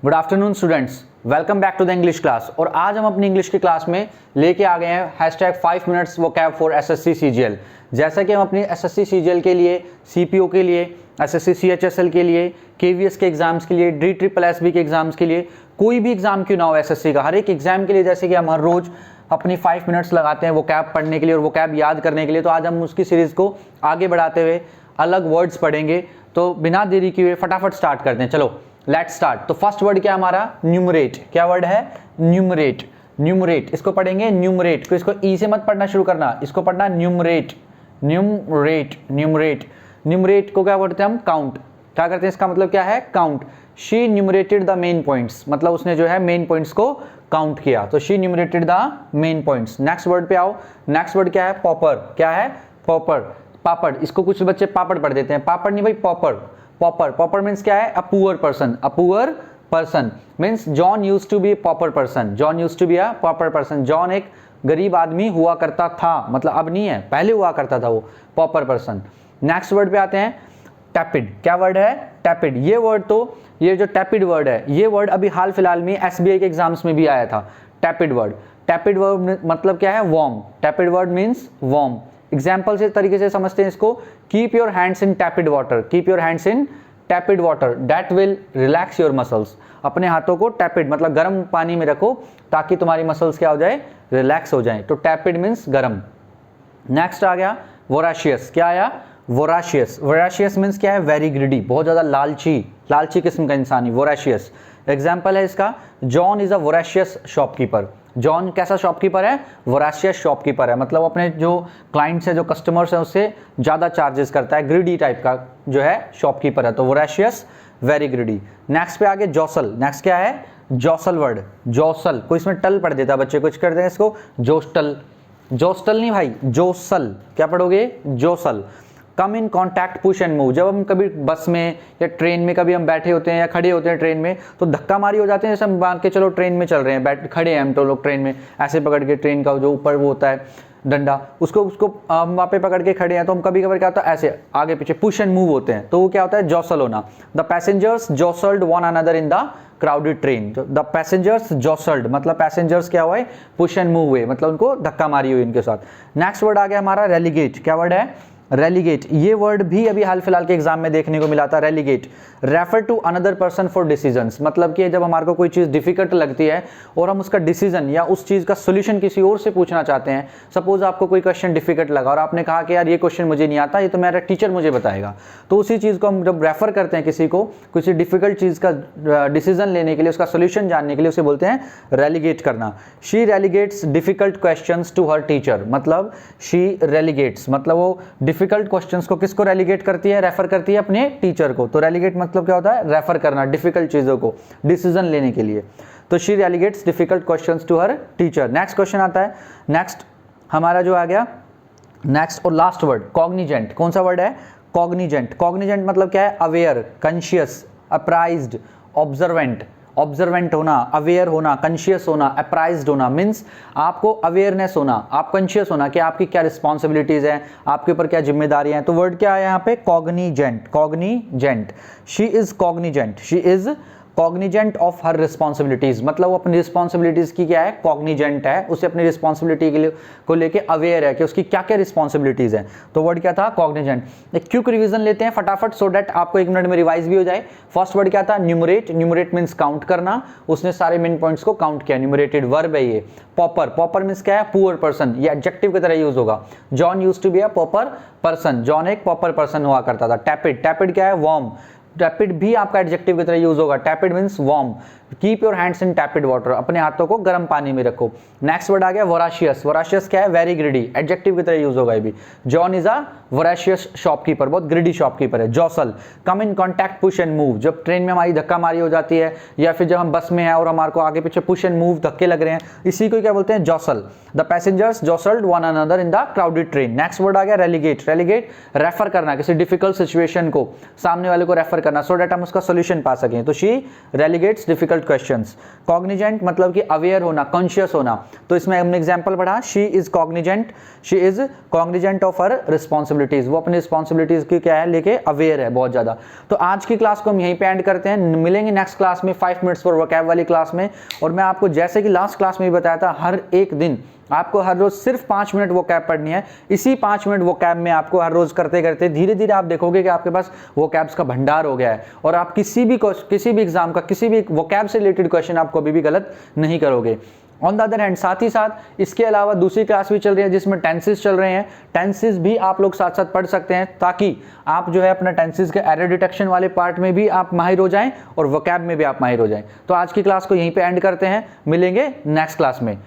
Good afternoon students, welcome back to the English class. और आज हम अपनी इंग्लिश की क्लास में लेके आ गए हैं hashtag 5 minutes vocab for SSC CGL. जैसा कि हम अपनी एसएससी सीजीएल के लिए, सीपीओ के लिए, एसएससी सीएचएसएल के लिए, केवीएस के एग्जाम्स के लिए, DSSB के एग्जाम्स के लिए, कोई भी एग्जाम क्यों ना हो एसएससी का, हर एक एग्जाम के लिए जैसे कि हम हर रोज अपनी 5 मिनट्स लगाते हैं वोकैब पढ़ने के लिए और वोकैब याद करने के लिए, तो आज हम उसकी सीरीज को आगे बढ़ाते हुए अलग वर्ड्स पढ़ेंगे। तो बिना देरी किए फटाफट स्टार्ट करते हैं। चलो लेट्स स्टार्ट। तो फर्स्ट वर्ड क्या हमारा? न्यूमरेट। क्या वर्ड है? न्यूमरेट। न्यूमरेट इसको पढ़ेंगे न्यूमरेट को, इसको ई से मत पढ़ना शुरू करना, इसको पढ़ना न्यूमरेट। न्यूमरेट न्यूमरेट न्यूमरेट को क्या बोलते हैं हम? काउंट। क्या करते हैं? इसका मतलब क्या है? Count. She enumerated the main points, मतलब उसने जो है मेन पॉइंट्स को काउंट किया। तो she enumerated the main points. Next word पे आओ। नेक्स्ट वर्ड क्या है? पॉपर। क्या है? पॉपर। पापड़। इसको कुछ बच्चे पापड़ पढ़ देते हैं, पापड़ नहीं भाई, पॉपर। पॉपर। पॉपर मीन्स क्या है? A poor person. A poor person means John used to be pauper person. John used to be a pauper person. John एक गरीब आदमी हुआ करता था, मतलब अब नहीं है, पहले हुआ करता था वो, पॉपर पर्सन। नेक्स्ट वर्ड पे आते हैं, टैपिड। क्या वर्ड है? टैपिड। ये वर्ड तो, ये जो टैपिड वर्ड है, ये वर्ड अभी हाल फिलहाल में एसबीआई के एग्जाम्स में भी आया था। टैपिड वर्ड। टैपिड वर्ड मतलब क्या है? Warm. टैपिड word means warm. Example से तरीके से समझते हैं इसको। Keep your hands in टैपिड water. Keep your hands in टैपिड water that will relax your muscles. अपने हाथों को टैपिड मतलब गर्म पानी में रखो ताकि तुम्हारी मसल्स क्या हो जाए? रिलैक्स हो जाए। तो टैपिड मीन्स गर्म। नेक्स्ट आ गया वोराशियस। क्या आया? वोराशियस। वोराशियस मीन्स क्या है? वेरी ग्रीडी, बहुत ज्यादा लालची, लालची किस्म का इंसान ही वोराशियस। एग्जाम्पल है इसका, John is a voracious shopkeeper. John कैसा शॉपकीपर है? वोराशियस शॉपकीपर है, मतलब अपने जो क्लाइंट्स है, जो कस्टमर्स है, उससे ज्यादा चार्जेस करता है, ग्रीडी टाइप का जो है शॉपकीपर है। तो वोराशियस, वेरी ग्रीडी। नेक्स्ट पे आगे जॉसल। नेक्स्ट क्या है? जॉसल वर्ड। जॉसल, कोई इसमें टल पढ़ देता है बच्चे, कुछ करते हैं इसको जोस्टल। जोस्टल नहीं भाई, जोसल। क्या पढ़ोगे? Jostle. Come in contact, push and move. जब हम कभी बस में या ट्रेन में कभी हम बैठे होते हैं या खड़े होते हैं ट्रेन में, तो धक्का मारी हो जाते हैं। जैसे हम मान के चलो ट्रेन में चल रहे हैं, बैठ खड़े हैं हम तो लोग ट्रेन में, ऐसे पकड़ के ट्रेन का जो ऊपर वो होता है डंडा, उसको हम वहाँ पे पकड़ के खड़े हैं, तो हम कभी कभार क्या होता है ऐसे आगे पीछे पुश एंड मूव होते हैं, तो वो क्या होता है? जॉसल होना। The passengers jostled one another in the crowded train. The passengers जॉसल्ड मतलब पैसेंजर्स क्या हुए? पुश एंड मूव हुए, मतलब उनको धक्का मारी हुई इनके साथ। नेक्स्ट वर्ड आ गया हमारा रेलीगेट। क्या वर्ड है? रेलीगेट। ये वर्ड भी अभी हाल फिलहाल के एग्जाम में देखने को मिला था। Relegate, refer to another person for decisions, मतलब कि जब हमारे को कोई चीज डिफिकल्ट लगती है और हम उसका डिसीजन या उस चीज का सोल्यूशन किसी और से पूछना चाहते हैं। सपोज आपको कोई क्वेश्चन डिफिकल्ट लगा और आपने कहा कि यार ये क्वेश्चन मुझे नहीं आता, ये तो मेरा टीचर मुझे बताएगा, तो उसी चीज को हम जब रेफर करते हैं किसी को, किसी डिफिकल्ट चीज का डिसीजन लेने के लिए, उसका सोल्यूशन जानने के लिए, उसे बोलते हैं रेलीगेट करना। She relegates difficult questions to her teacher, मतलब शी रेलीगेट्स मतलब वो डिफिकल्ट क्वेश्चंस को किसको रेलीगेट करती है? रेफर करती है अपने टीचर को। तो रेलीगेट मतलब क्या होता है? रेफर करना डिफिकल्ट चीजों को डिसीजन लेने के लिए। तो she relegates difficult questions to her teacher. Next question आता है, नेक्स्ट हमारा जो आ गया, नेक्स्ट और लास्ट वर्ड कॉग्निजेंट। कौन सा वर्ड है? कॉग्निजेंट। कॉग्निजेंट मतलब क्या है? Aware, conscious, apprised, observant. Observant होना, अवेयर होना, कॉन्शियस होना, अप्राइज्ड होना मीन्स आपको अवेयरनेस होना, आप कॉन्शियस होना कि आपकी क्या रिस्पॉन्सिबिलिटीज हैं, आपके ऊपर क्या जिम्मेदारियां हैं। तो वर्ड क्या है यहाँ पे? Cognizant. Cognizant. She is Cognizant. She is Cognizant of her responsibilities, मतलब वो अपनी रिस्पॉन्सिबिलिटीज की क्या है? कॉग्निजेंट है, उसे अपनी रिस्पॉन्सिबिलिटी के लिए को लेके अवेयर है कि उसकी क्या क्या रिस्पॉन्सिबिलिटीज हैं। तो वर्ड क्या था? कॉग्निजेंट। एक क्विक रिवीजन लेते हैं फटाफट, सो दैट आपको 1 मिनट में रिवाइज भी हो जाए। फर्स्ट वर्ड क्या था? न्यूमरेट। न्यूमरेट मीन्स काउंट करना, उसने सारे मेन पॉइंट्स को काउंट किया, न्यूमरेटेड वर्ब है ये। पॉपर। पॉपर मीन्स क्या है? पुअर पर्सन, ये एडजेक्टिव की तरह यूज होगा। John used to be a pauper person, John एक पॉपर पर्सन हुआ करता था। टैपिड। टैपिड क्या है? वार्म। टैपिड भी आपका एडजेक्टिव की तरह यूज होगा। टैपिड means warm. Keep your hands in टैपिड water, अपने हाथों को गर्म पानी में रखो। नेक्स्ट वर्ड आ गया वोराशियस। वोराशियस क्या है? वेरी ग्रीडी, एडजेक्टिव की तरह यूज होगा ये भी। John is a voracious shopkeeper, बहुत ग्रीडी शॉपकीपर है। Jostle, come in contact, push and move, जब ट्रेन में हमारी धक्का मारी हो जाती है या फिर जब हम बस में हैं और हमारे को आगे पीछे पुश एंड मूव धक्के लग रहे हैं, इसी को क्या बोलते हैं? Jostle. The passengers jostled one another in the crowded train. Next word आ गया रेलीगेट। रेलीगेट, रेफर करना, किसी डिफिकल्ट सिचुएशन को सामने वाले को रेफर करना सो दैट हम उसका सोल्यूशन पा सकें। तो शी रेलिगेट्स डिफिकल्ट क्वेश्चंस। कॉग्निजेंट मतलब कि अवेयर होना, कॉन्शियस होना। तो इसमें हमने एग्जांपल पढ़ा, she is Cognizant of her responsibilities. वो अपनी रिस्पॉन्सिबिलिटीज की क्या है, लेके अवेयर है बहुत ज्यादा। तो आज की क्लास को हम यहीं पे एंड करते हैं, मिलेंगे नेक्स्ट क्लास में 5 मिनट्स फॉर वोकैब वाली क्लास में। और मैं आपको जैसे कि लास्ट क्लास में भी बताया था, हर एक दिन आपको हर रोज सिर्फ 5 मिनट वोकैब पढ़नी है। इसी 5 मिनट वोकैब में आपको हर रोज करते करते धीरे धीरे आप देखोगे कि आपके पास वोकैब्स का भंडार हो गया है और आप किसी भी एग्जाम का किसी भी वोकैब से रिलेटेड क्वेश्चन आप कभी भी गलत नहीं करोगे। ऑन द अदर हैंड साथ ही साथ इसके अलावा दूसरी क्लास भी चल रही है जिसमें टेंसेस चल रहे हैं। टेंसेस भी आप लोग साथ साथ पढ़ सकते हैं ताकि आप जो है अपना टेंसेस के एरर डिटेक्शन वाले पार्ट में भी आप माहिर हो जाएं और वोकैब में भी आप माहिर हो जाएं। तो आज की क्लास को यहीं पे एंड करते हैं, मिलेंगे नेक्स्ट क्लास में।